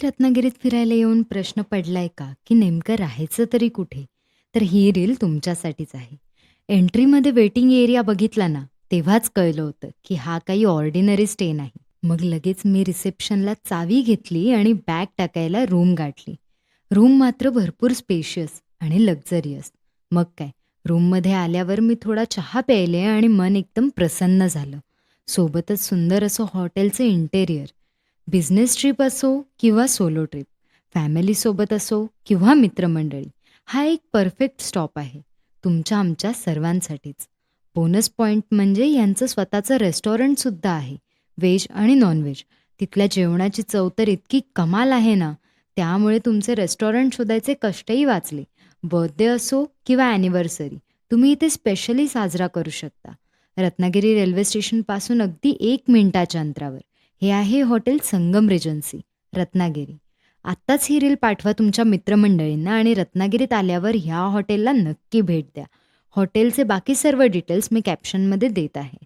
रत्नागिरीत फिरायला येऊन प्रश्न पडलाय का, की नेमकं राहायचं तरी कुठे? तर ही रील तुमच्यासाठीच आहे. एंट्रीमध्ये वेटिंग एरिया बघितला ना, तेव्हाच कळलं होतं, की हा काही ऑर्डिनरी स्टे नाही. मग लगेच मी रिसेप्शनला चावी घेतली आणि बॅग टाकायला रूम गाठली. रूम मात्र भरपूर स्पेशियस आणि लक्झरियस. मग काय, रूममध्ये आल्यावर मी थोडा चहा प्यायले आणि मन एकदम प्रसन्न झालं. सोबतच सुंदर असं हॉटेलचं इंटेरियर. बिझनेस ट्रिप असो किंवा सोलो ट्रिप, फॅमिलीसोबत असो किंवा मित्रमंडळी, हा एक परफेक्ट स्टॉप आहे. तुमच्या आमच्या सर्वांसाठीच. बोनस पॉइंट म्हणजे यांचं स्वतःचं रेस्टॉरंटसुद्धा आहे. व्हेज आणि नॉन-व्हेज. तिथल्या जेवणाची चव तर इतकी कमाल आहे ना, त्यामुळे तुमचे रेस्टॉरंट शोधायचे कष्टही वाचले. बर्थडे असो किंवा अॅनिव्हर्सरी, तुम्ही इथे स्पेशली साजरा करू शकता. रत्नागिरी रेल्वे स्टेशनपासून अगदी 1 मिनिटाच्या अंतरावर. हे आहे हॉटेल संगम रेजन्सी, रत्नागिरी. आत्ताच ही रील पाठवा तुमच्या मित्रमंडळींना आणि रत्नागिरीत आल्यावर ह्या हॉटेलला नक्की भेट द्या. हॉटेलचे बाकी सर्व डिटेल्स मी कॅप्शनमध्ये देत आहे.